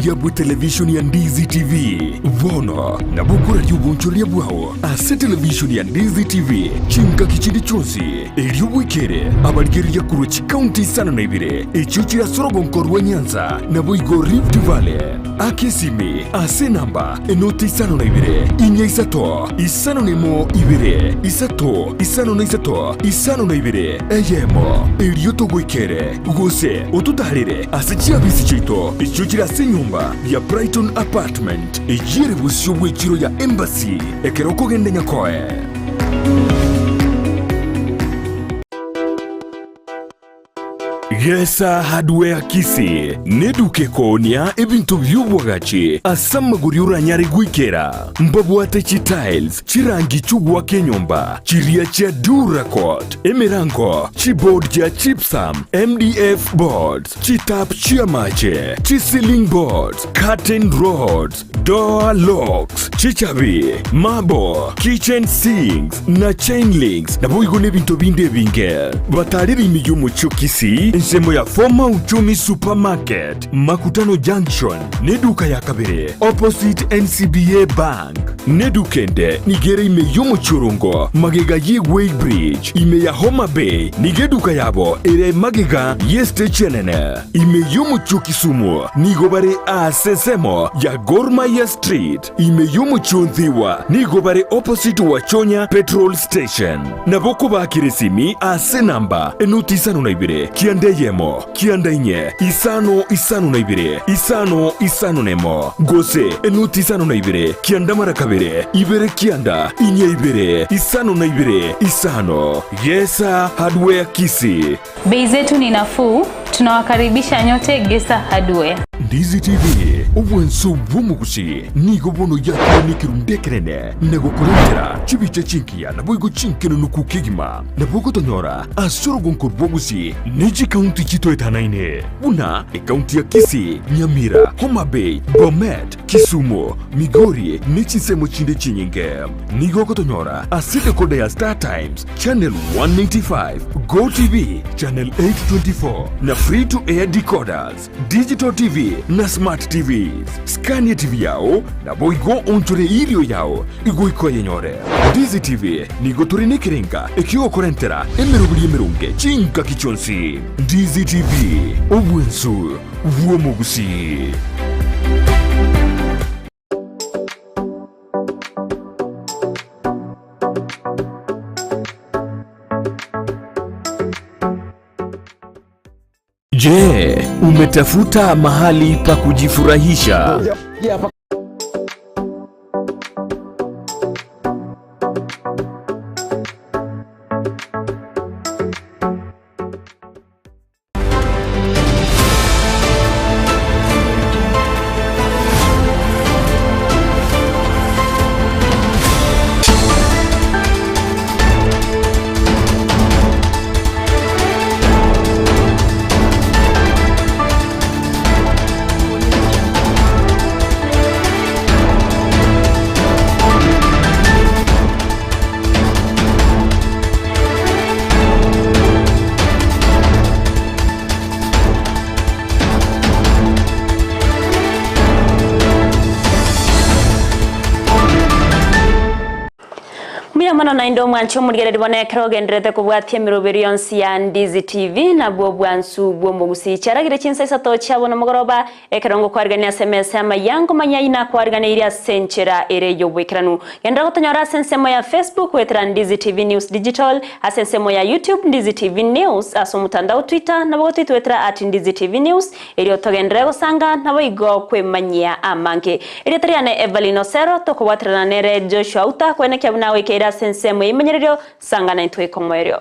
Yabu television ya Ndizi TV Vono na bukura yubunchulia bwao ase television ya Ndizi TV chinga kichindi chonsi eliubu ikere abarigeri ya kuruchi county sana na ibire echuchi ya sorogonkoru wa Nyanza na boigo Rift Valley akesimi ase namba enoti sana na ibire inya Isato isano nemo ibire Isato isano na Isato isano na ibire eyemo elioto goikere Gusii otutarire ase chiabisi chito echuchi ya senyumba ya Brighton Apartment ejire busyo bw'ekiro ya Embassy ekeroko gende nyakoe. Yesa hardware Kisii neduke konia ebintu by'ubwagachi asamaguri uranyari gwikera mbabwate tiles chirangi chugwa kenyomba chiria cha Duracoat emirango chibord cha Gypsum MDF boards chitap chiamache ceiling boards curtain rods door locks chichabi mabo kitchen sinks na chain links na boigo nebintu binde binge batariri imiyumu Kisii nsemo ya former uchumi supermarket Makutano Junction neduka ya kabere opposite NCBA Bank nedukende nigere ime yomo churungo magega ye way bridge ime ya Homa Bay nigeduka yabo ere magega ye stechenene ime yomo chukisumu nigobare asesemo ya Gormaya Street ime yomo chunthiwa nigobare opposite Wachonya petrol station naboko bakiresimi ase namba enotisano na ibire kiande yemo kiande inye isano na ibire isano nemo Gusii enotisano na ibire kianda marakabere ibere kianda inye ibere isano na ibire isano Yesa hardware Kisii. Bei zetu ni nafuu, tunawakaribisha nyote Gesa hardware. Ndizi TV obwenso bw'omugusi nigo bono yakirundekerene negokurengera chibiche chinkiya naboigo chinkeno nukukigima nabogo tonyora asorogonkoru bw'ogusi neji county chitoetanaine buna county ya Kisii Nyamira Homa Bay Bomet Kisumu Migori nechinsemo chinde chinyinge nigo kotonyora asite kode ya Star Times channel 195 Go TV channel 824 na free to air decoders digital TV na smart TVs Scania TV yao na boigo onchore ilio yao igoiko yenyore Ndizi TV nigo turine kirenga ekiyo korentera emerubiri emerunge chinka kichonsi Ndizi TV obwensu vuomogusi. Je, umetafuta mahali pa kujifurahisha? Na indo mwancho murigere dibone krogendrete kubwathia mirobirionsi ya Ndizi TV na bwansu bwomugusi charagire Chinsa Isato chabona mugoroba ekerongo kwargania SMS Amayango manyaina kwargania iria senchera ere yobwekranu yandra gotonyora sensemo ya Facebook wetra Ndizi TV News Digital asensemo ya YouTube Ndizi TV News asomutandao Twitter na bogoti twetra @Ndizi TV News eri otogendrego sanga na boigo kwemanyia amange eri triane Everline Osero tokobwatrana nere Joshua Auta kwene kyabuna wekera sensemo imenyererio sanga na intwe komoerio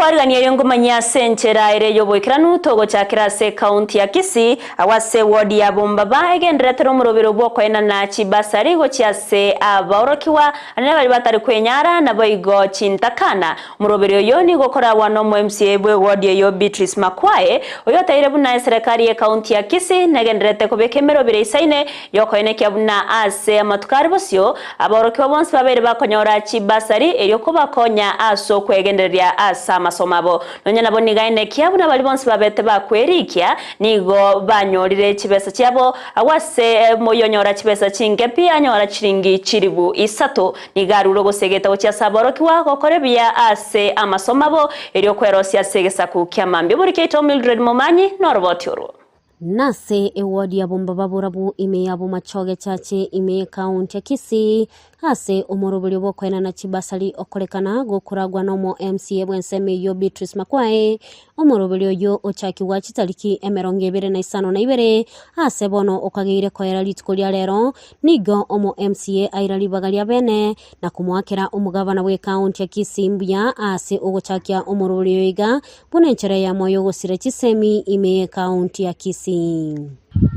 twarigania yo ngomanya senchera ere yo boikranu togo chakira se county ya Kisii awase wodi ya Bombaba egenderetero murobero bwokwena na chibasari go chiase aborokiwa anene bali batari kwenyara na boigo chintakana murobero yo ni gukora wano mu MCA bwe wodi yo Beatrice Makwae oyo taire buna serikali ya county ya Kisii negenderete kubekemero bire isaine yo kwene kyabuna ase amatukari bosyo aborokiwa bonse babere bakonyora chibasari eyo kubakonya aso kwegenderia asa masomabo nonya nabo nigaine kyabuna bali bonse babete bakwerikia nigo banyorire chibesa cyabo awase moyonyora chibesa chinge pia nyora chiringi chiribu Isato nigaruro gosegeta ocha saborokiwa gokorebia ase amasomabo eryo kwerosia segesa ku kyamambi buri keto Mildred Momanyi norobotiro nase ewodi ya Bombaba burabu ime yabo machoge chache ime county ya Kisii hase umurubuli bokwena na chibasali okorekana gokuragwa nomo MCA bwenseme yo Beatrice Makwae umurubuli yo ochaki wa chitaliki emerongebere na isano na ibere hase bono okagire koera litkulia lero nigo omo MCA airali bagalia bene na kumwakira umugabana we county ya Kisii mbya hase ogochakia umurubuli iga bunenchere ya moyo gosire chisemi ime county ya Kisii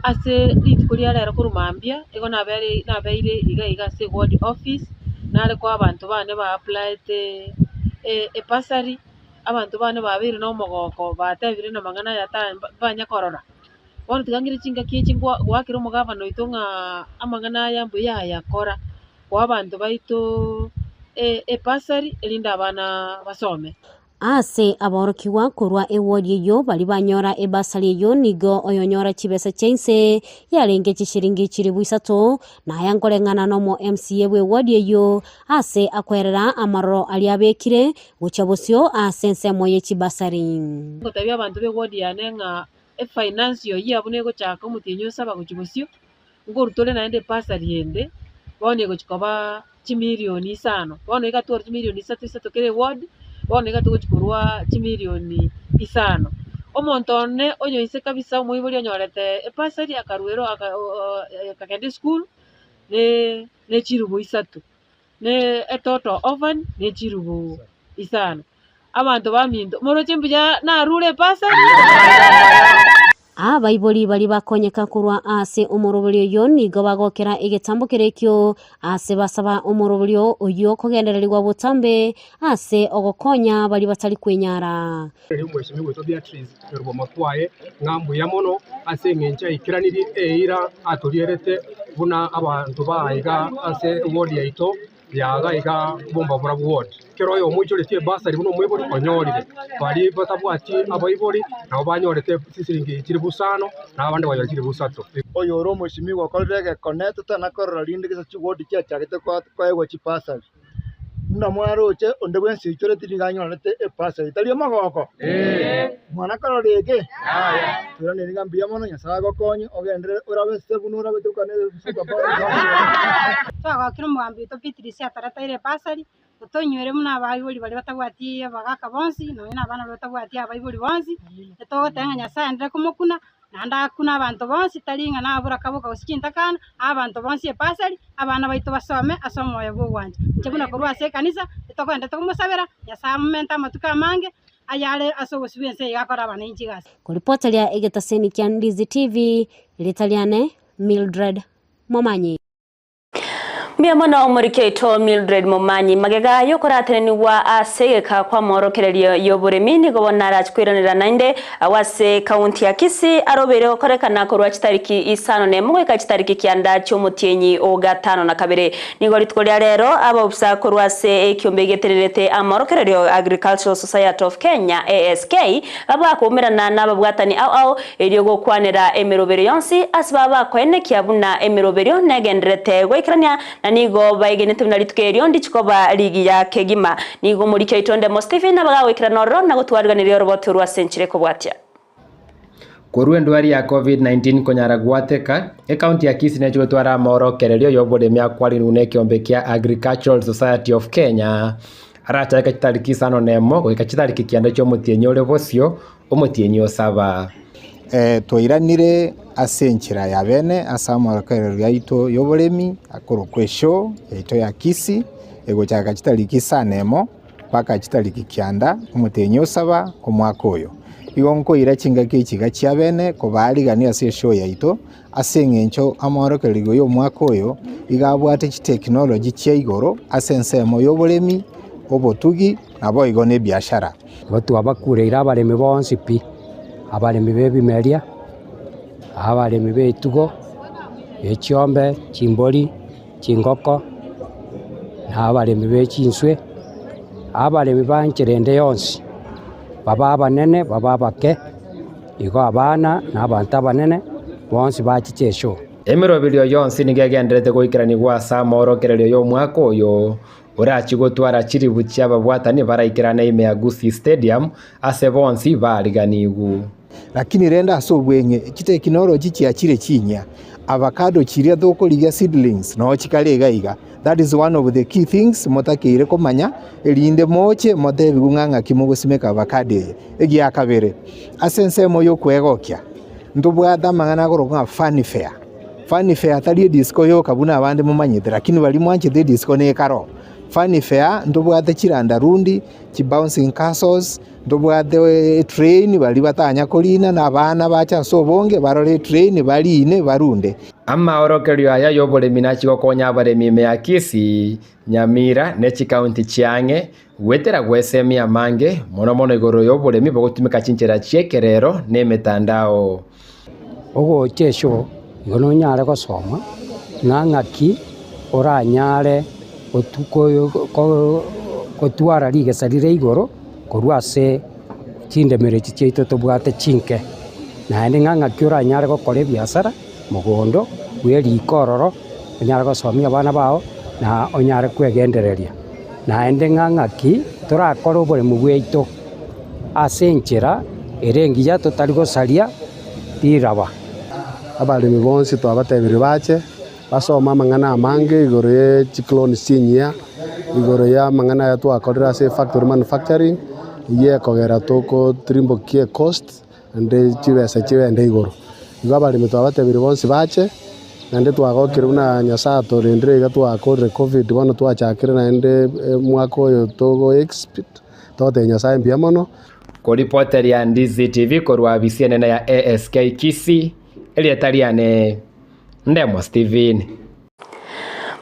ase litkulia lero kurumambia ego nabeire iga se ward office nale kwa abantu bane ba apply e pasari abantu bane babiri no mogoko batebire na mangana ya banya korora wano tigangire chinga kiechingwa wakira umugabana itonga amangana ya mbuya yakora kwa abantu baito e pasari elinda abana basome ase aborokiwa kurwa ewodi yo bali banyora ebasali yo nigo oyonyora chibesa Chinsa yarenge chishiringi chiribu Isato na yangolengana nomo MCA we wodi yo ase akwerera amaro aliabekire guchabosyo asense moye chibasari ngotabya abantu be wodi yanenga finance yo yabune go chaka mutinyo saba guchibosyo ngorutole naende pasari yende bone go chikoba chimilioni 5 bone igatora chimilioni 3 kere wodi boneka tukuchikurwa chimilioni 5 omontone onyoise kabisa umuibuli onyorete epasari akaruero akagende school ne chirubu 3 ne etoto oven ne chirubu 5 abantu bamindo moroche mbuya narure pasari abaiboli bali bakonyeka kurwa ase umurubuli yo nigo bagokera igetambukire kyo ase basaba umurubuli oyo kugendererwa butambe ase ogokonya bali batali kwenyara mweshimi weto Beatrice Makwae ngambu ya mono ase ngencha ikiraniri eira atulierete buna abantu baiga ase ward yaito yaga iga Bombaba ward kero yo mucho tie basari buno mwebori konyorire bali batabwati abaibori nabo banyorete sisiringi kiribusano nabandi bayora kiribusatto oyo ro mweshimi wakorege connect tana korora linde kisa ward kia chagete kwa ego chipasari muna mwaroche onde bwensi chore tiringanyorete epasari itali magoko mwana kororege tura ne ngambia mono nyasaga gokonye ogendere urabese bunura betukane suka twaga kiro mwambi to Beatrice atarata ire pasari utonywere muna abayibuli bali batagwatiye bagaka bonsi no ina abana batagwatiye abayibuli bonsi eto tenga nyasaye ndire kumukuna nanda kuna abantu bonsi talinga nabura kabuka usikintakana abantu bonsi epasari abana baito basome asomoye bwanje chebuna kurwa se kanisa etokwenda tokumusabera nyasaye mumenta matuka mange ayale asogosibense yakora abana injigasi kuripota lya egetaseni kya Ndizi TV litaliane Mildred Momanyi Miamona omurikeito Mildred Momanyi magega yokoratereni wa asegeka kwa morokererio yoburemini gobonara chikwiranira nainde awase county ya Kisii arobere okorekana korwa chitariki isano ne mugweka chitariki kyanda cyomutienyi ogatano na kabere nigo litkolya rero abobsa korwa se ekyombegetererete amorokererio Agricultural Society of Kenya ASK abakomerana nababwatani au eryo gokwanera emirobero yonsi asbaba kwene kyabuna emirobero negendrete gwekrania nigo baigene tunalitukerio ndichikoba ligi ya kegima nigo murike itonde mo Stephen abagawikira norro na gutwarganirio roboto rwa senchire kubwatya Kurwe ndwari ya COVID-19 konyara gwateka county ya Kisii necho twara morokererio yobodemya kwali nune kiombe kia Agricultural Society of Kenya arata kachitariki sano nemo ko kachitariki kianda cyo mutienyo bosyo omutienyo saba twiranire asenchira ya bene asamorokererio yaito yoboremi akoro kwesho yaito ya Kisii ego chaka chitariki sanemo paka chitariki kianda omutenyo osaba omwaka oyo igo nkoira chingaki echiga chia bene kobarigania ase eshow yaito ase eng'encho amorokererigo ya omwaka oyo igabwate chiteknology chia igoro ase ensemo ya oboremi obotugi nabo igo na ebiashara twabakureire abaremi bonsi pi abaremi b'ebimeria abaremi b'etugo echiombe chimbori chingoko na abaremi b'echinswe abaremi bancherende yonsi baba abanene baba abake igo abana na abantu abanene bonsi bachichesho emirobirio yonsi nigegenderete goikeraniwa ase amorokererio ya omwaka oyo orachi gotwara chiribu chia babwatani baraikirana ime ya Gusii Stadium ase bonsi bariganigu lakini renda ase obweng'e chiteknology chiachire chinya avocado chiria thokorigia seedlings no chikare igaiga. That is one of the key things motakeire komanya erinde moche motebi gung'ang'aki mogosimeka avocado egia kabere ase ensemo yo kwegokia ntobwata mang'ana goroka funny fair tari disco yo kabuna abande mumanyete lakini bali mwanchete disco ne karo funny fair ntobwate chiranda rundi chi bouncing castles ntobwate train bali batanya kolina na bana bacha so bonge barore train bali ine barunde amaorokerio aya yoboremi nachigokonya abaremi ime ya Kisii Nyamira nechi county chiang'e gwetera gwesemia mange mono igoro yoboremi bogotumika chinchera chiekerero ne metandao ogochesho igono nyare gosoma ng'ang'aki oranyare otuko kotwara rigesarire igoro korwa ase chindemere chichaito tobwate chinke naende ng'ang'aki oranyare gokora ebiasara mogondo bweri ikororo onyare gosomia abana bao na onyare kwegendereria naende ng'ang'aki torakora oboremu bwaito ase enchera ere engiya totari gosaria riraba abaremi bonsi twabatebire bache basoma amang'ana amange igoro ya chiclone chinyia igoro ya amang'ana aya twakorire ase factory manufacturing iye kogera toko trimbokie cost ande chibesa chibende igoro igo abaremi twabatebire bonsi bache naende twagokire buna Isato rende iga twakorire covid bono twachakire naende mwaka oyo togo expert tote Nyasaye mbia mono koripoteria Ndizi TV korwa bisi nene ya ASK Kisii elietariane Ndemo Steven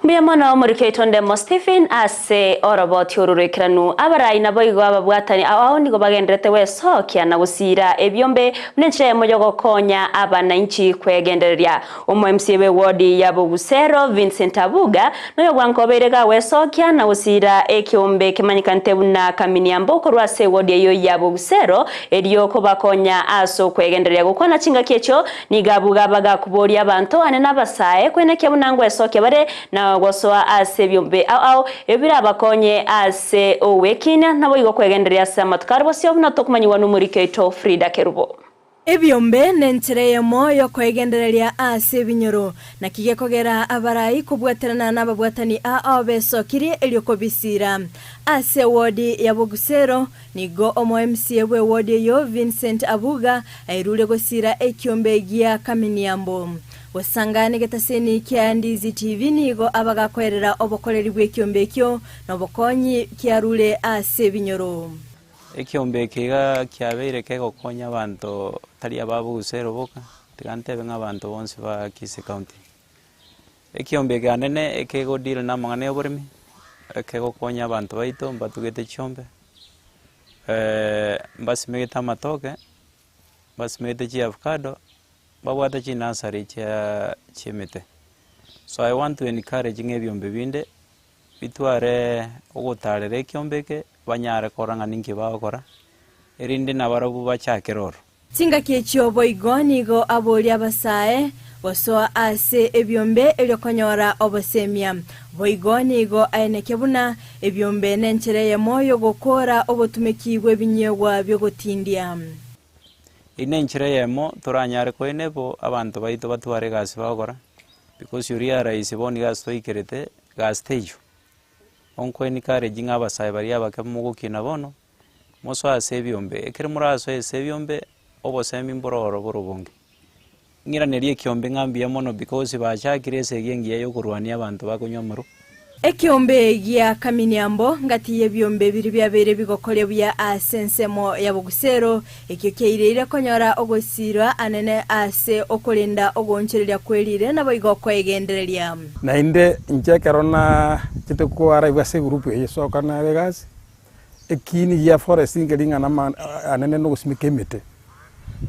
Mbia mono murikeito Ndemo Stephen ase oroboti orurikiranu abarai nabo igo ababwatani aho nigo bagenderete wesokia na gusira ebyombe munenche moyo gokonya abananchi kwegendereria MCA we wodi ya Osero Vincent Abuga noyo gwankoberega wesokia na gusira ekyombe kimanyikante buna kaminiambo korwa se wodi yo ya Osero eriyo kobakonya aso kwegendereria gukona chinga kyecho nigabuga baga kuboria abantu ane nabasaye kweneke bunangwe wesokia bare na gosoa ase byombe au ebira bakonye ase owekina nabo igo kwegenderia ase amatukaro bosio buna tokumanyiwa n'umurikeito Frida Kerubo ebyombe nenchereye moyo kwegendereria ase binyoro na kigekogera abarai kubwaterana n'ababwatani abesokiri elioko bisira ase wodi ya Osero nigo MCA we wodi yo Vincent Abuga airule gosira ekyombe gia kaminiambo wasangane getaseni kia Ndizi TV nigo abagakwerera obokoreri bw'ekyombe ekyo nobokonyi kiarule ase binyoro ekyombe kiga kiabeire kegokonya abantu tari ababo Osero boka tigantebe ng'abantu bonsi ba Kisii County ekyombe ganene ekego deal na mangane oboremi ekegokonya abantu baito mbatugete chombe basimegeta matoke basimegete chi avocado babwata chi nursery cha chimete so I want to encourage ngebyombe binde bitware ogotarere ekyombeke banyare koranga ninki bakora erinde nabarabu bachakeroro tinga kyecho boigonigo aboli abasae bosoa ase ebyombe ebyokonyora obosemia boigonigo aineke buna ebyombe nenchereye moyo gokora obotumekibwe binyegwa byogotindia inenchereye mo turanyare koenebo abantu baito batware gasi bakora because you realize boni gas toikerete gas tejo onko enikare jinga abasaye bari abakamugo kina bono moso ase byombe ekere muraso ase byombe obosemi mbororo borobonge ngira nerie kyombe ngambia mono because bachakire ese gengiye yo kurwania abantu bakonyomoro Ekiombe gia Kaminiambo ngati yebyombe biri byabere bigokole bya asensemo ya Osero ekyo keirire konyora ogosirwa anene ase okolinda ogoncherera kwelire nabo igokwegendereria na inde nchekerona kiteko ara ibase group yeso kana vegas ekini ya forest ingelinga na anene no simikemete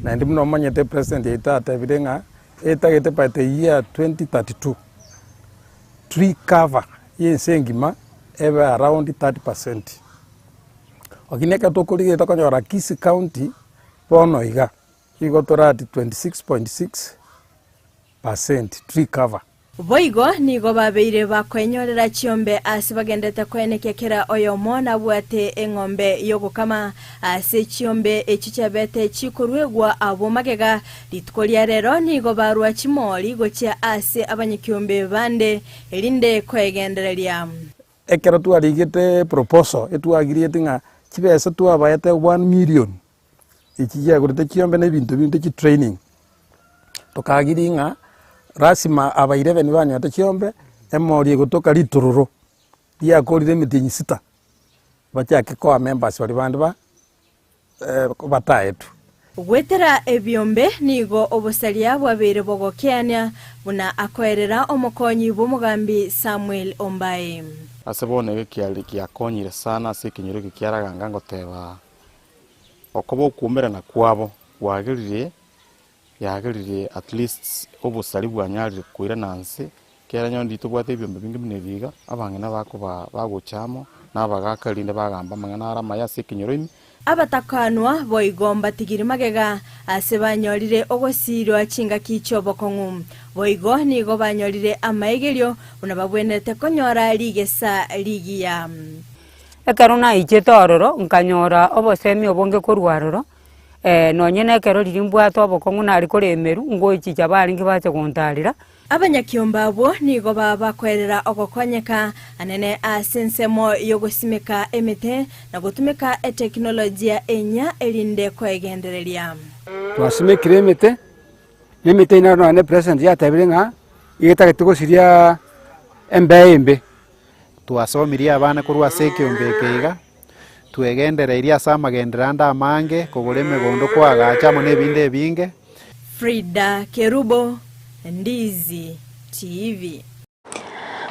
na inde mno manyete president yita bidenga etagete by the year 2032 tree cover yensengima ever around 30%. Okineka tokolige tokonyora Kisii County pono iga igotorati 26.6% tree cover. Boigo nigo babeire bakwenyorera chiombe ase bagendete kwenekekera oyomo na bwate engombe yogukama ase chiombe echichebete chikorwegwa abo magega litkolia rero nigo barwa chimoli gochia ase abanyikiombe bande elinde kwegendereria ekero twarigite proposal etwagiriete nga chibesa twabayete 1 million ikiya gurite chiombe na bintu binde chi training tokagiringa rasima abaire ni banyu atachiombe emori gutoka litururu dia korire mitinyi sita bachake kwa members bali bandu ba bataetu gwetera ebyombe nigo obusalia bwabere bogokeania buna akoerera omukonyi bumugambi Samuel Ombaye asebone kiakonyire sana sekinyiro kiaraganga ngoteba okobo kumera na kwabo wagirire yagirire at least obusali bwanyarire kwira nansi kera nyondi tubwate byombe bingi binebiga abangena bako baguchamo nabagakalinde bagamba mangana aramaya sekinyoroimi abatakanwa boigomba tigiri magega ase banyorire ogosirwa chinga kichobo kongu boigo nigo banyorire amaigerio unababwenete konyora ligesa ligia ekarona ichetororo nkanyora obosemi obonge korwaroro nonyene kero lirimbwa to bokongu nari koremeru ngoichi chabaringi bache kontarira abanyakiomba abo nigo bakwerera ogokonyeka anene asensemo yogosimeka emete na gutumika teknolojia enya elinde kwegendereria twasimekire emete ina no president ya tabirenga igeta gitugosiria embe twasomiria abana kurwa sekiombe keiga twegendereiria samagenderanda amange kugureme gondo kwagacha mo nebinde binge Frida Kerubo Ndizi TV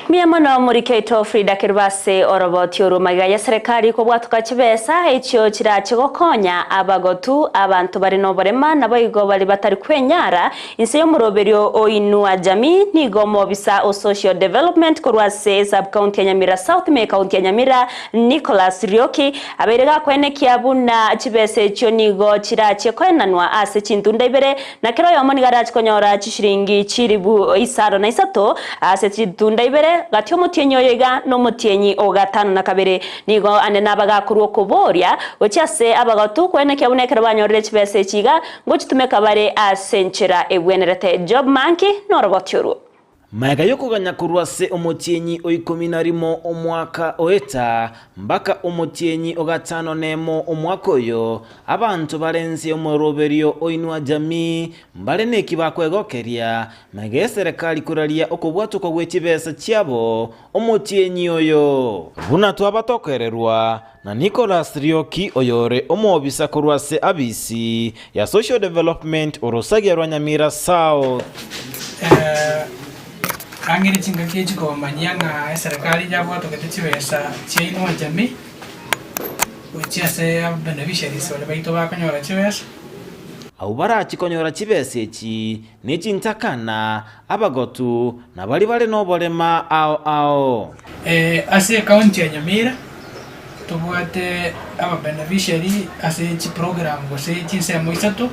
Miamono murikeito Frida Kirwase oroboti orumaga ya serikali ko bwatuka kibesa ekyo kirache gokonya abagotu abantu bari no borema nabayigo bali batari kwenyara inse yo muroberio oinua jamii nigo mobisa o social development korwase sub county ya Nyamira South me county ya Nyamira Nicholas Rioki aberega kwenekia buna kibesa ekyo nigo kirache kwenanwa ase chintunda ibere na kero yo moni garache konyora chishiringi chiribu Isaro na Isato ase chintunda ibere gatyo mutienyi oyega no mutienyi ogatano na kabere nigo anena bagakurwo kuboria ocyase abagatu kweneke abunekera banyorere kibese kiga ngo kitumeka bare asenchera ebwenerete job monkey no robotyoru Maega yokuganya kurwase omutienyi oikumi na rimo omwaka oeta mbaka omutienyi ogatano nemo omwaka oyo abantu barenze omoroberio oinua jamii mbale neki bakwegokeria maega serikali kuralia okobwatuko gwekibesa kyabo omutienyi oyo buna twabatokererwa na Nicholas Rioki oyore omobisa kurwase abisi ya social development orosagerwa Nyamira South angiri chinga keji ko manyanga serikali jabo to kete besa chainua jamii uchi ase beneficiaries wale baito bakonyora chibesa au barachi konyora chibesa echi nechintakana abagotu na bali no bolema ao ase county ya Nyamira tubwate aba beneficiary ase chi program go se Chinsa Isato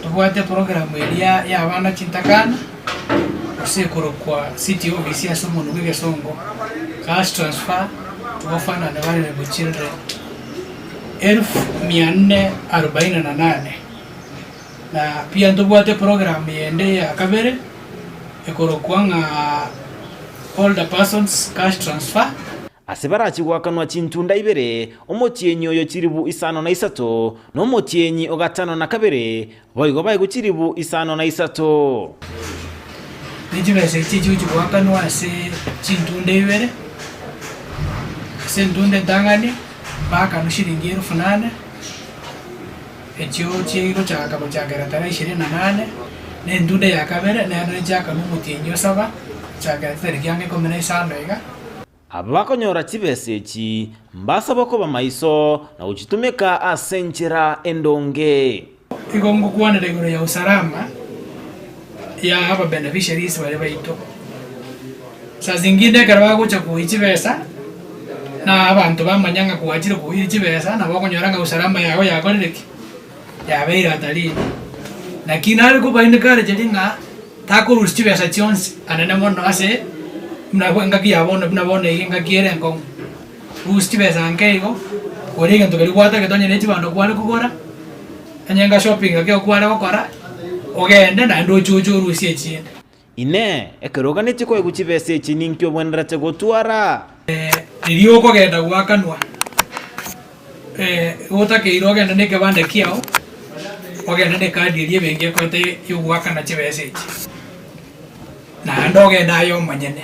tubwate program elia ya abana chintakana Osero kwa city office ya somo nugege songo cash transfer tufana na wale with children 1448 na pia ndobwate program yende ya kabere ekorokwa nga older persons cash transfer asebarachi gwakanwa chintunda ibere omutienyi oyo chiribu Isano na Isato no mutienyi ogatano na kabere boigo bayi guchiribu Isano na Isato Nijibese chichu chukwakanwa se chintunda ibere ase ndunde ntang'ani mpaka no shilingi 8,000 ekyo chigochaka gochakera tarehe 28 na endunde ya kabere nero echaka n'omutienyi osaba chakera tariki 15 iga. Aba bakonyora chibesa echi mbasaba koba maiso na uchitumika ase enchera endonge. Igo ngokwanera igoro ya usalama ya aba beneficiaries bale baito. Saa zingine kera bagocha kuha chibesa na abantu bamanyanga kuhachire kuha chibesa na bakonyoranga usalama yago yakorereki yabeira atalini. Lakini ari kubaindikare jelinga takurus chibesa chionsi anene mono ase mnabwenga kiyabona mnabone inga kiere nkong rusti besa nkeigo orega ntokeri kwata ketonye nechi bando kwale kugora anyenga shopping ake kwale gukora ogende na ndo chuchu rusi echinde ine ekeroga nechi ko eguchibesa echi ninkyo bwenera tegotwara iriyo kogenda gwakanwa utake iroga ndane ke bande kiao ogende ne kadi iriye benge kote yugwakana chibesa echi na ndoge nayo manyene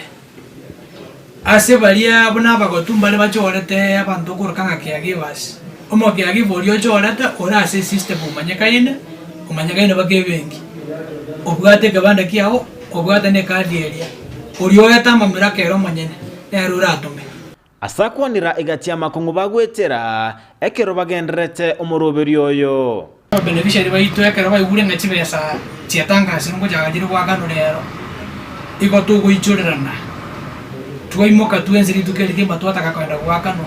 ase baria buna bagotumba le bachorete abantu kurukanga kiagibas omo kiagiborio chorete ora ase system umanyakaine bakebengi obwate kabanda kiao obwate ne kadi eria orio etama mirakero manyene erura atume asakwanira igatia makongo bagwetera ekero bagenderete omoroberio oyo beneficiary baito ekero baigure ngachibesa chiatanga singo jagajiri gwakano rero iko tuguichurana twaimoka tuenzeri tukerike batwataka kwenda gwakano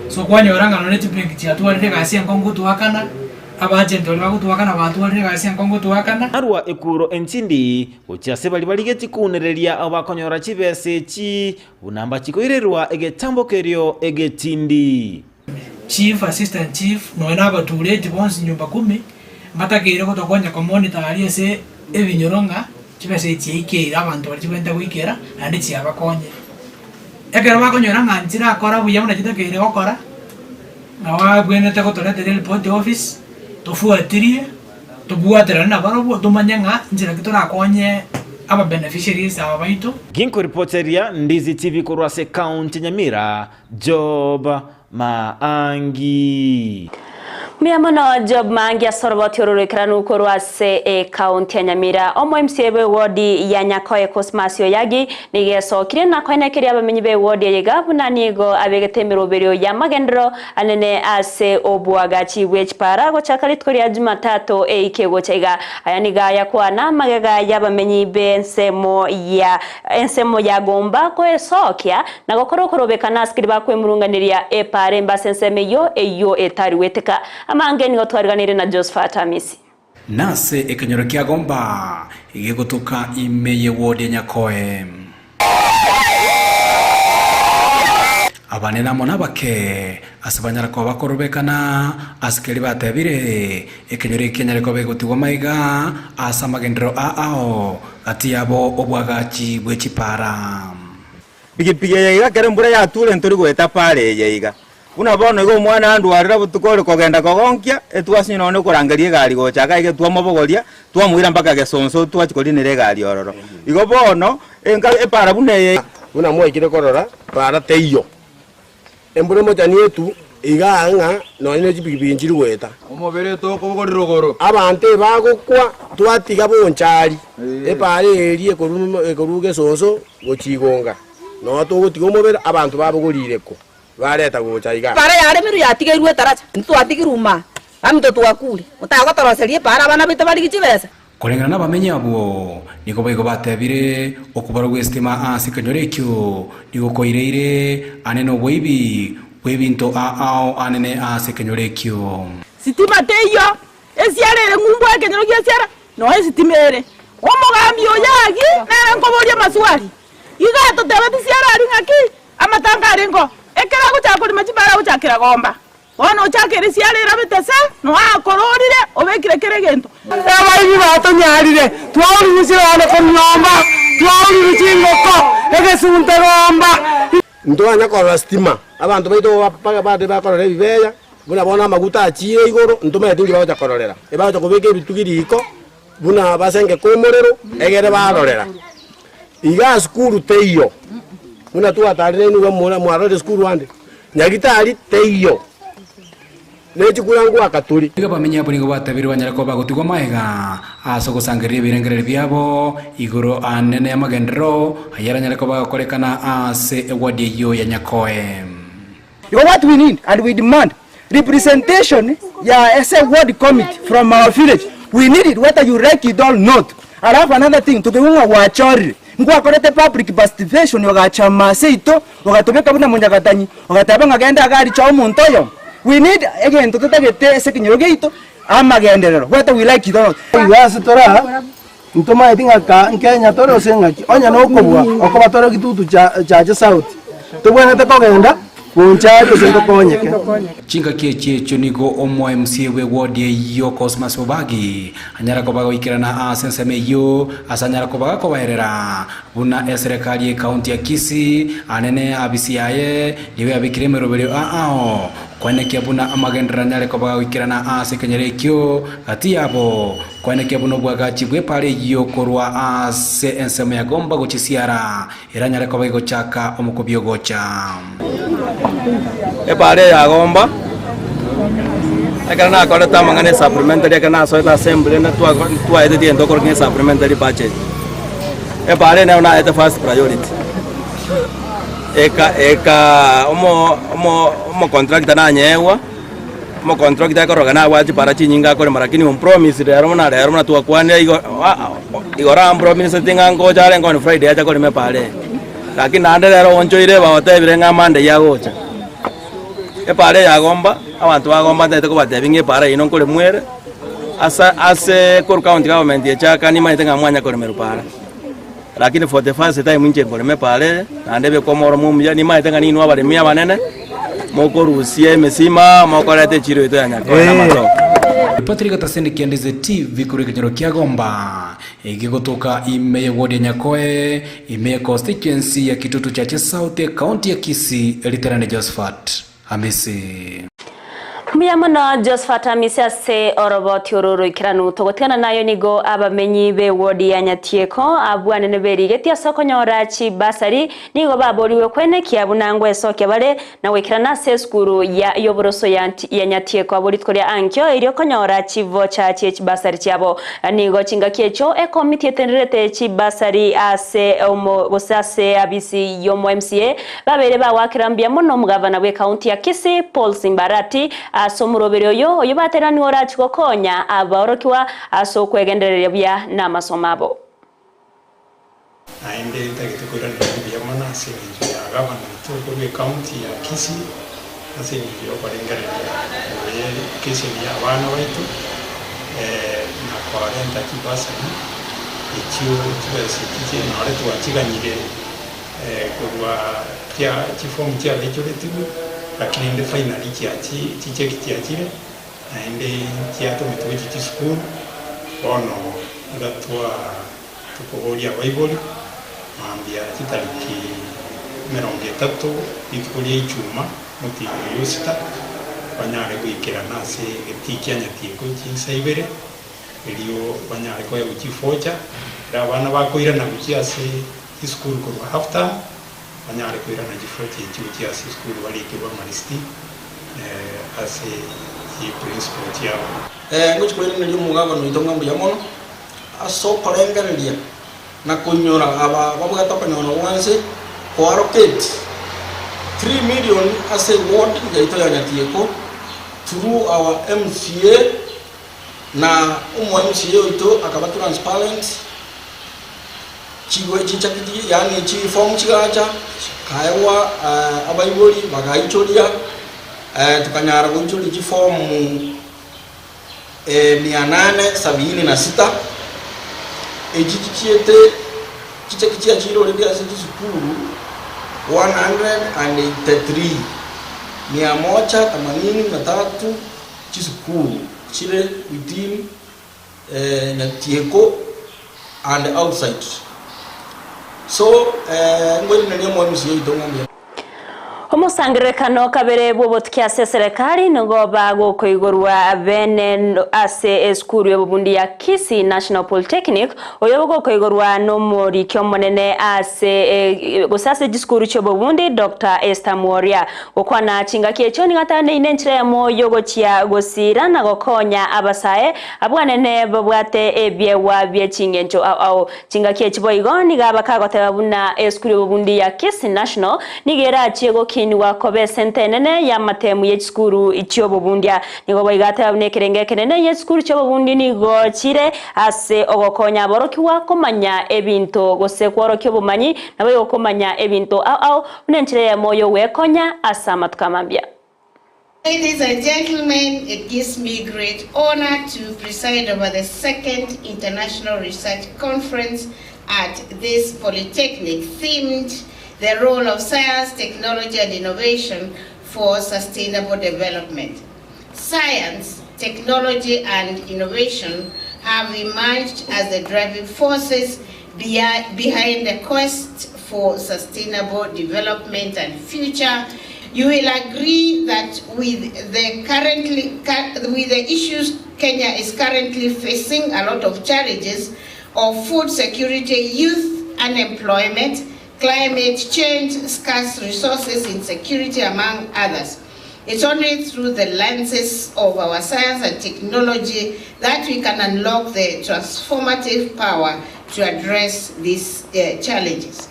so kwanyoranga no netipingi chiatwarire gasi enkongo twakana abagenti bali bagutwakana batwarire gasi enkongo twakana arwa ekuro enchindi uchiase bali baligeti kunereria abakonyora chibesa echi bunamba chikoirerwa egetambokerio egetindi chief assistant chief no enaba tureti bonsi nyumba 10 mbatakire ko tokonya ko monitor aliese ebinyoronga chibesa echi ikira abantu bali kwenda kwikera andi chiabakonye ekero bakonyora nganjira akora buya muna chitakire gokora na wagwenete gotoretera report office tofuatirie tobuatera na barobo tumanyanga njira kiturakonye aba beneficiaries aba baito ginko reporteria Ndizi TV kurwase county Nyamira Job Maangi Miamono Job Maangi asoroboti ororikiranu kurwase county ya Nyamira omo MCA be wodi ya Nyakoe Cosmasio yagi nigeso kire nakoine kiri abamenyi be wodi yega bunanigo abegetemero berio ya magendro anene ase obwagachi wechpara go chakalit kuri Jumatatu ikego chaiga ayaniga yakwana magega yabamenyi be ensemo ya gomba ko esokya na gokorokobekana skiriba kwe murunganiria epare mbasenseme yo eyo etari weteka amangeni gotwariganire na Josephat Amisi nase ekanyoro kya gomba igegotoka imeye wode Nyakoe abanena mona bake asabanyara ko bakorobekana askeri batebire ekanyoro kenyare ko begotigwa maiga asamagendero ao ati yabo obwagachi bwechipara bigipige yiga kere mbura ya tule ntori gweta pare yiga unabona go mwana andwarira butukore kogenda kogonkia etwasi none kurangarie gari gochaka ige twamobogoria twamwira mpaka gesonso twachikorinire gari ororo igo bono enka epara bune una mwekire korora para teiyo embure mojani etu iganga none chipipinjiri gweta omobere to kobogorirogoro abante bagokwa twatiga bonchari epara erie koruge sonso gochigonga no tugutiga omobere abantu babogorireko bareta gochaiga para yare miru yatigirwe taracha ntwatigiruma amito twakule utagotoroserie para bana bita bari kichibesa kolengana n'abamenyi abo niko bayigo batebire okubara gwestima asekanyorekyo niko koireire aneno bwebi bwebinto anene asekanyorekyo sitima teyo esiarere ngumbu akenyorekyo esiara no esitimere omugambi oyagi nere nkoboria maswali igato tebeti siara ari ngaki amatanga arengo ekera guchakora machibara guchakira gomba ono chakere siarera betese no akororire obekire keregento abayi batonyarire twauri musirane komnyomba twauri chingoko egesunte gomba ndwanya kora stima abantu baito bapaga bade bakorora bibeya buna bona maguta achire igoro ntume tingi bacha kororera ebacha kubeke bitugiriko buna basenge komorero egere barorera iga skuru teiyo buna tu atarire ni we mwana mwarore skuru ande nyagitari teiyo nechikurangu akaturi iga bamenya buri ngo batabirwa nyarako bagutigwa maega aso gusangiria birengereri byabo iguru anene amagendero ayara nyarako bakorekana ase ewadi yo ya nyakoe. What we need and we demand representation as a ward committee from our village. We need it whether you like it or not. Alafu another thing tukiunga wachori ngwa korete public participation wagachama seito wagatobeka buna munyagatanyi wagatabanga genda gari cha umuntu yo. We need again tutagete sekinyoro geito amagenderero whether we like it or not. Yasi tora ntoma itinga ka Kenya toro sengaki onya no kubwa okoba toro kitutu cha south tubwena tekogenda kunchaje sento konyeke chinga kiecho nigo omo MC we wodi yo Cosmas Obagi anyara ko bago ikirana asenseme yo asanyara ko baga ko baherera buna serikali county ya Kisii anene abisiaye niwe abikireme robelio kwane kia buna amagendera nyare ko baga ikirana asekenyere kyo ati yabo kwane kia buno bwaga chibwe pare yo korwa ase enseme ya gomba go chisiara iranyare ko bago chaka omukobyo gocha pare ya gomba ekana akora tamangane supplementary ekana so ta assembly na tua ede tiendo korke supplementary budget pare na una ete first priority eka omo contract na nyewa mo contract ya koroga na wachi para chinyinga kore marakini on promise rero na tua kwane igora promise tinga ngo jare ngo Friday acha kore me pare lakini ande rero onchoire ba otebire nga Monday ya gocha pare ya gomba abantu bagomba ndete ko batebinge pare ino kore mwere ase kor county government ya chaka ni maitenga mwanya kore merupara lakini for the first time nje kore me pare andebe ko moro mumya ni maitenga ni nwa bale mia banene moko rusie mesima moko rete chiro ito yanya ko na mato Patrick Taseni Ndizi TV kuri kinyoro kia gomba igigotoka ime wodi nyakoe ime constituency ya Kitutu cha South county ya Kisii Eliterane Josephat Hamisi Muyamana Josephat Hamisi ase oroboti ororo ikiranu togotikana nayo nigo abamenyi be wodi ya Nyatieko abwane neberi getia sokonyora chi basari nigo baboriwe kwene kiabunangwe soke bale na wekirana se skuru ya yoboroso ya Nyatieko aboritkoria ankyo iriyo konyora chi vocha chi basari chiabo nigo chinga kiecho e committee etenrete chi basari ase omo bosase abisi yomo MCA babere bawakirambia muno mugavana we county ya Kisii Paul Simbarati asomurobero yo oyobaterani orachi kokonya aborokiwa asokwegenderera bya namasomabo aende tagitukurana bya mana sinjo ya gavana toko we county ya Kisii asinjo kwarengerera Kisii ya bana wetu na kwarenta kibasa ichio twese kije nore twachiganyire kwa kya chifomu kya legislative lakini ndi finali kiachire aende kiato mituji kisukuru ono ngatwa tukoboria Bible maambia kitariki 30 itukoria ichuma muti yosita banyare kwikira nase getikia Nyatieko Chinsa ibere elio banyare kwa uchifocha abana bakoira na kukiase isukuru kwa hafta banyare koira na jifocha ikiasi isukuru bali kiba maristi ase principal tiao ngochi kwene ndi mugaba no itonga mu yamono aso parengereria na kunyora aba babugata panyono wanse ko allocate 3 million ase ward ya ito ya Nyatieko through our MCA na MCA ito akaba transparent chigwe chichakiti yani chi form chigacha kaiwa abayiboli bagaichoria tukanyara kunchuli chi form 876 ejichiete chichakitia chiro ndia sisi sukuru 183 183 chisukuru chile within Nyatieko and outside. So ngoni nani mo MCA itonga Omusangirekano kabere bwobotukiase serikali ngo bago koigorwa bene ase eskuru yobundi ya Kisii National Polytechnic oyobogo koigorwa no muri kyomonene ase gusase diskuru chobobundi Dr. Esther Moria okwana chinga kiecho ni gatane inenchire mo yogo chia gosira na gokonya abasae abwanene babwate ebyewa byechingencho au chinga kiecho boigoni gabakagoteba buna eskuru yobundi ya Kisii National nigera chiego kini wakobe sentenene ya matemu yechskuru ichiobo bundia nigo boigate abune kerenge kenene yechskuru chobo bundi nigo chire ase ogokonya boroki wakomanya ebinto gose kworoki obumanyi nabo yokomanya ebinto au unenchire moyo wekonya asama tukamambia. Ladies and gentlemen, it gives me great honor to preside over the second International Research Conference at this polytechnic themed the role of science, technology, and innovation for sustainable development. Science, technology, and innovation have emerged as the driving forces behind the quest for sustainable development and future. You will agree that with the issues Kenya is currently facing, a lot of challenges of food security, youth unemployment, climate change, scarce resources, insecurity, among others. It's only through the lenses of our science and technology that we can unlock the transformative power to address these challenges.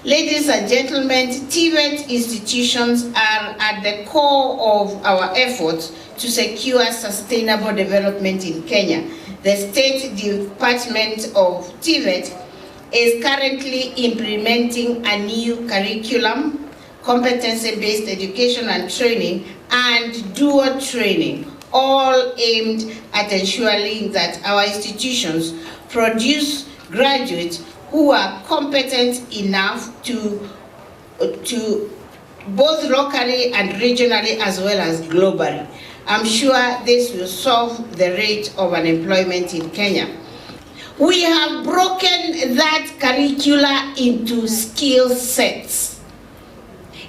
Ladies and gentlemen, TVET institutions are at the core of our efforts to secure sustainable development in Kenya. The State Department of TVET is currently implementing a new curriculum, competency-based education and training, and dual training, all aimed at ensuring that our institutions produce graduates who are competent enough to both locally and regionally as well as globally. I'm sure this will solve the rate of unemployment in Kenya. We have broken that curricula into skill sets.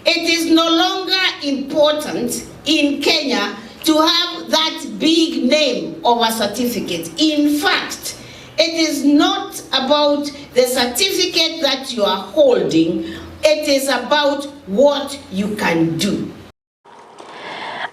It is no longer important in Kenya to have that big name of a certificate. In fact, it is not about the certificate that you are holding, it is about what you can do.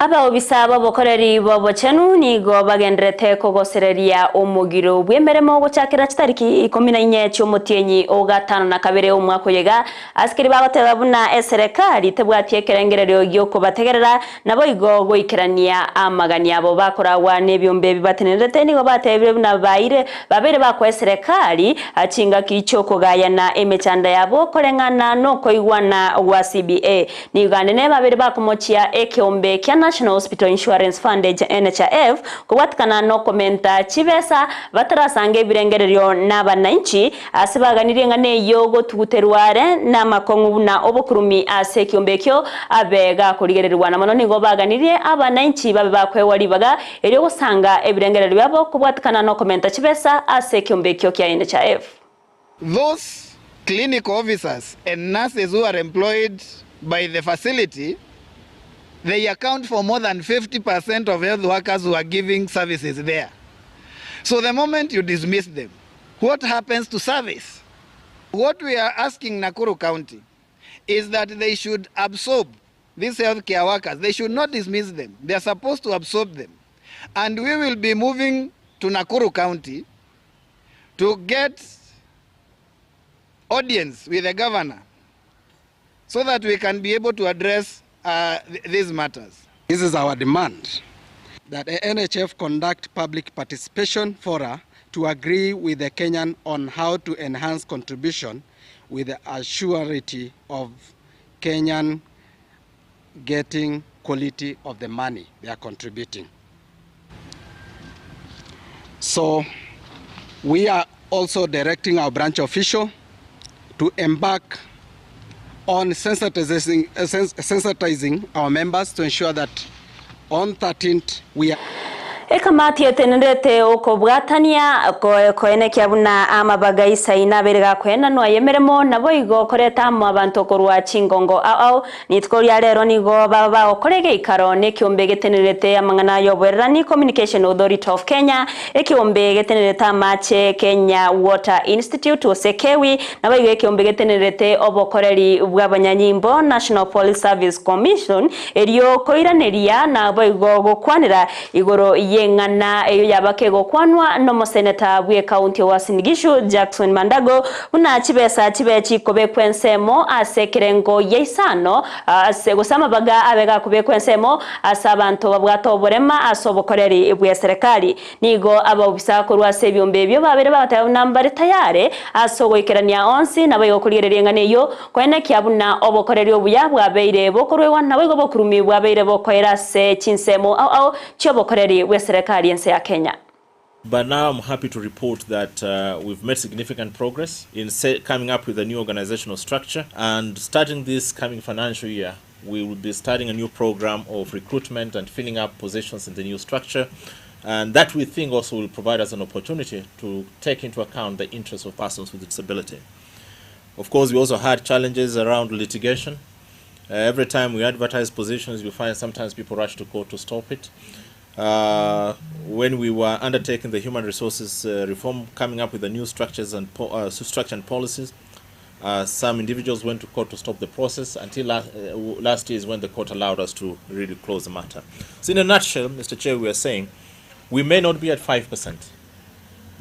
Aba obisaba bokoreri bobochenu nigo bagendrete kogosereria omugiro bwemeremo gochakira chitariki 14 cy'omutienyi ogatano na kabere omwako yega askiri bagoteba buna eserekali tebwatie kerengerero gyoko bategerera nabo igo goikerania amagani abo bakorawa nebyombe bibatenerete nigo batebire buna baire babere bako eserekali achinga kicho kogayana emechanda yabo korengana no koigwana wa CBA nigane ne babere bakomochia ekyombe kya National Hospital Insurance Fund NHIF kubatikana no komenta chibesa batarasange birengerero n'abananchi asibaganiriye ngane yogo tuguterware na makongu na obukurumi ase kyombekyo abega kurigererwa na manoni ngo baganiriye abananchi babe bakwewalibaga eryo gusanga ebirengerero byabo kubatikana no komenta chibesa ase kyombekyo kya NHIF. Those clinical officers and nurses who are employed by the facility, they account for more than 50% of health workers who are giving services there. So the moment you dismiss them, what happens to service? What we are asking Nakuru County is that they should absorb these healthcare workers. They should not dismiss them. They are supposed to absorb them. And we will be moving to Nakuru County to get audience with the governor so that we can be able to address these matters. This is our demand, that the NHF conduct public participation fora to agree with the Kenyan on how to enhance contribution with the assurity of Kenyan getting quality of the money they are contributing. So we are also directing our branch official to embark on sensitizing our members to ensure that on 13th we are Ekamati etenerete okobwatania koene kiabuna amabaga isaina berega kwena no yemeremo nabo igo koreta mu abantu korwa chingongo ao nitkoria rero nigo baba okorege ikaro ne kiombe getenerete amangana yoberani Communication Authority of Kenya ekiombe getenerete amache Kenya Water Institute osekewi nabo igo ekiombe getenerete obokoreri bw'abanyanyimbo National Police Service Commission erio koiraneria nabo igo gokwanira igoro ngana eyo yabakego kwanwa no moseneta bwe county wa Sinigishu Jackson Mandago una chibesa chibechi kobe kwensemo asekerengo yeisano asegosama baga abega kobe kwensemo asabanto babwato borema asobokoreri bwe serikali nigo abobisa korwa sebyombe byo babere batayo nambari tayare asogoikerania onsi nabayo kulirere nganeyo kwene kyabuna obokoreri obuya bwabeire bokorwe nawe go bokurumi bwabeire bokoera se chinsemo au chobokoreri bwe serikali yense ya Kenya. But now I'm happy to report that we've made significant progress in coming up with a new organizational structure, and starting this coming financial year we will be starting a new program of recruitment and filling up positions in the new structure, and that we think also will provide us an opportunity to take into account the interests of persons with disability. Of course, we also had challenges around litigation. Every time we advertise positions, you find sometimes people rush to court to stop it. When we were undertaking the human resources reform, coming up with the new structures and structure and policies, some individuals went to court to stop the process until last year is when the court allowed us to really close the matter. So in a nutshell, Mr. Chair, we are saying we may not be at 5%,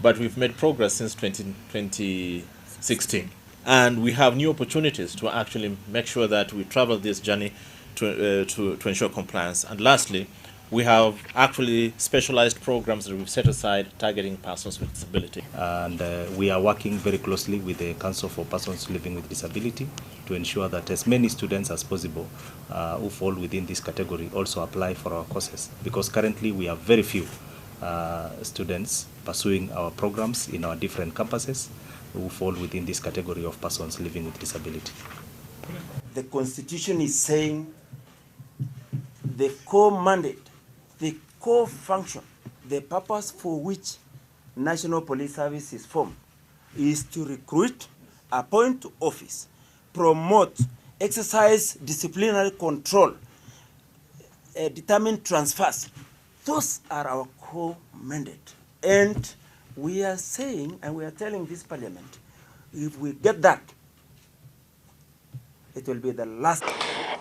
but we've made progress since 2016. And we have new opportunities to actually make sure that we travel this journey to ensure compliance. And lastly, we have actually specialized programs that we've set aside targeting persons with disability. And we are working very closely with the Council for Persons Living with Disability to ensure that as many students as possible who fall within this category also apply for our courses, because currently we have very few students pursuing our programs in our different campuses who fall within this category of persons living with disability. The Constitution is saying the core mandate, the core function, the purpose for which National Police Service is formed is to recruit, appoint to office, promote, exercise disciplinary control, determine transfers. Those are our core mandate. And we are saying, and we are telling this parliament, if we get that, it will be the last.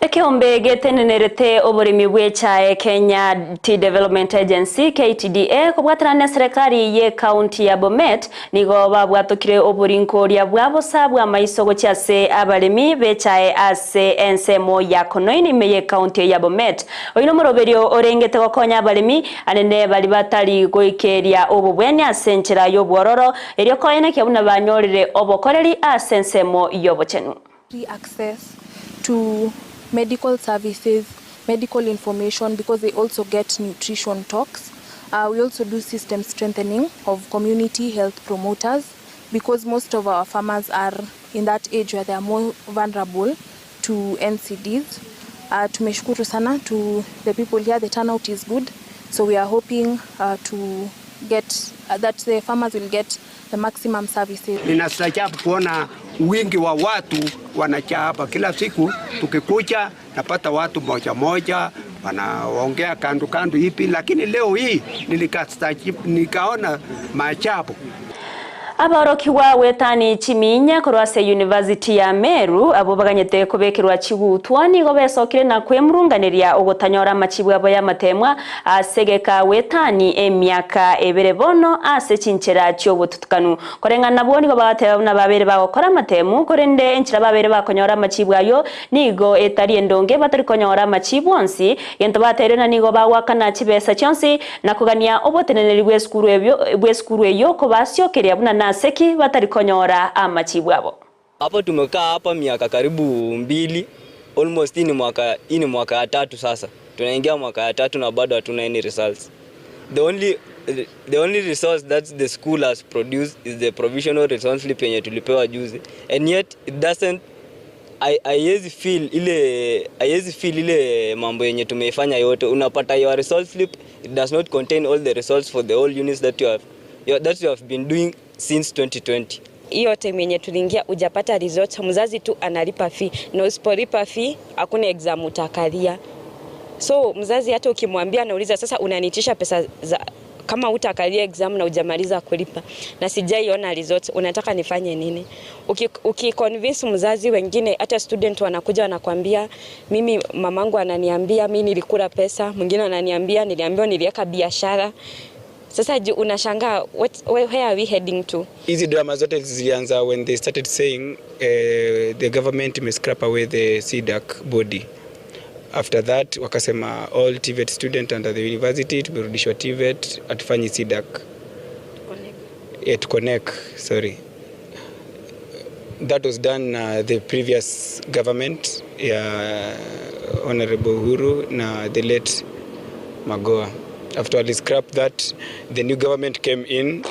Ekiombe getenerete oborimi bwecha Kenya Tea Development Agency KTDA kubwatrana serikali ye county ya Bomet nigo babwatokire oborinkoria bwabosa bwa maisogo cyase abalimi becha ase ensemo ya konoini meye county ya Bomet oyino muroberio orengete gokonya abalimi anene bali batali goikeria obubwene asenchera yo bwororo eryo koyene kyabuna banyorire obokoreri ase ensemo yobochenu. Access to medical services, medical information, because they also get nutrition talks. We also do system strengthening of community health promoters, because most of our farmers are in that age where they are more vulnerable to NCDs. Tumeshukuru sana to the people here, the turnout is good, so we are hoping to get that the farmers will get the maximum services. Ninastaajabu kuona wingi wa watu wanajaa hapa kila siku. Tukikuja napata watu moja moja wanaongea kando kando hivi, lakini leo hii nikaona maajabu. Abarokiwa wetani chiminya korwase University ya Meru abo baganyete kubekirwa chigutwani go besokire na kwemurunganiria ogotanyora machibu abo ya matemwa asegeka wetani emyaka eberebono ase chinchera cyo bututukanu korenga naboni go bagateba na babere bagokora matemu korende enchira babere bakonyora machibu ayo nigo etari endonge batari konyora machibu onsi yento baterena nigo bawakana chibesa chonsi na kugania oboteneneri bweskuru eyo ko basyokeria buna seki watarikonyora amachibu abo. Hapo tumekaa hapa miaka karibu 2, almost ini mwaka ya 3 sasa. Tunaingia mwaka ya 3 na bado hatuna any results. The only resource that the school has produced is the provisional response slip yenye tulipewa juzi, and yet it doesn't haiwezi feel ile mambo yenye tumeifanya yote. Unapata your result slip, it does not contain all the results for the whole units that you have been doing since 2020. Hiyo time yenye tuliingia hujapata results, mzazi tu analipa fee, na usipolipa fee hakuna exam utakalia. So mzazi hata ukimwambia anauliza sasa unanitisha pesa za kama utakalia exam na hujamaliza kulipa na sijaiona results, unataka nifanye nini? Ukiconvince mzazi, wengine hata student wanakuja wanakuambia mimi mamangu ananiambia mimi nilikula pesa, mwingine ananiambia niliambiwa niliweka biashara. Sasa unashangaa where are we heading to? Hizi drama zote zilianza when they started saying the government may scrap away the CDAC body. After that wakasema all TVET student under the university tumerudishwa TVET, atufanyi CDAC to connect, sorry. That was done the previous government Honorable Uhuru na the late Magoa. After they scrapped that, the new government came in.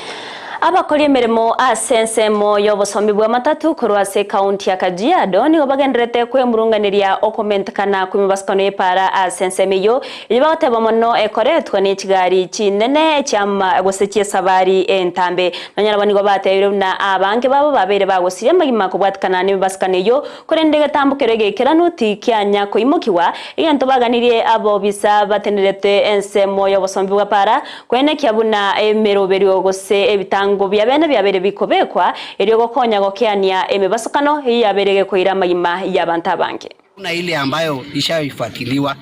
Abakora emirimo asensemo y'obusombi bwa matatu kurwase county ya Kajiado nigo bagenderete kwemurunganiria okomentekana kwimibasukano y'epara asensemiyo ilibateba mono ekoretwa n'ikigari kinene cyama guseke sabari entambe nanyaraba nigo batebire na abange babo babere bagusire magima kubwatikana n'imibasukano kurende gatambukere gekeranuti kyanya koimukiwa igento baganiriye abo bisa batenderete ensemo y'obusombi bwa para kwene kyabuna emeroberio gose ebitanga ngo byabere bikobekwa eriyo gokonya gokiania emibasukano yaberege koira magima y'abantu abange. Kuna ile ambayo ishafuatiliwa,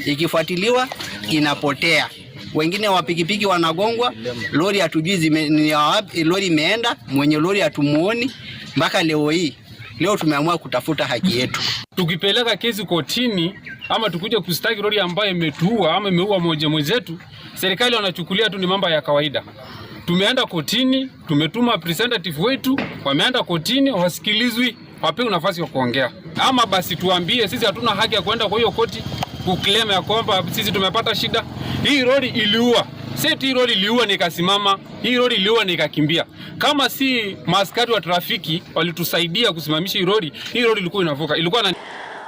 ikifuatiliwa inapotea. Wengine wapikipiki wanagongwa, lori hatujui ni wapi lori imeenda, mwenye lori hatumuoni mpaka leo hii. Leo tumeamua kutafuta haki yetu. Tukipeleka kesi kotini ama tukuje kustaki lori ambayo imetuua ama imeua mwenzetu, serikali wanachukulia tu ni mambo ya kawaida. Tumeenda kotini, tumetuma representative wetu, wameenda kotini, wasikilizwi, wapewe nafasi ya kuongea. Ama basi tuambie sisi hatuna haki ya kwenda kwa hiyo koti kuklema ya kwamba sisi tumepata shida. Hii lori iliua. Seti hii lori iliua nikasimama, hii lori iliua nikakimbia. Kama si maaskari wa trafiki walitusaidia kusimamisha hii lori ilikuwa inavuka. Ilikuwa na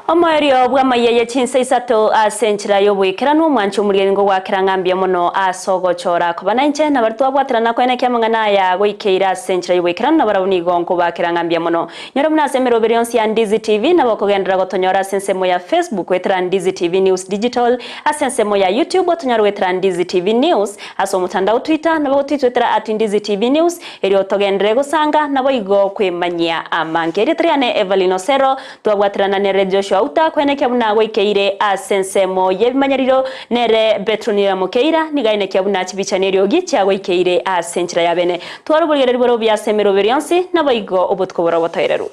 Omario bwa Amayia Chinsa Isato asenchira yobwikirano mwancho mulirengo wa kirangambia mono asogochora kubana inche na bartu abwatirana kwene kyamangana ya goikeira asenchira yobwikirano na barabuni gonko ba kirangambia mono nyoro muna semero berionsi ya Ndizi TV na bakogendera gotonyora sensemo ya Facebook wetra Ndizi TV News Digital asensemo ya YouTube otonyora wetra Ndizi TV News aso mutandao Twitter na boti Twitter @Ndizi TV News eri togendere gusanga na boigo kwemanyia amangeri triane Everline Osero twabwatirana ne radio Auta kwene kyabuna goikeire asensemo yebimanyariro nere betronira mukeira nigaine kyabuna kibichanerio gicha goikeire asenchira yabene twarubulire riboro bya semero berionsi na boigo obutko bora botayireru.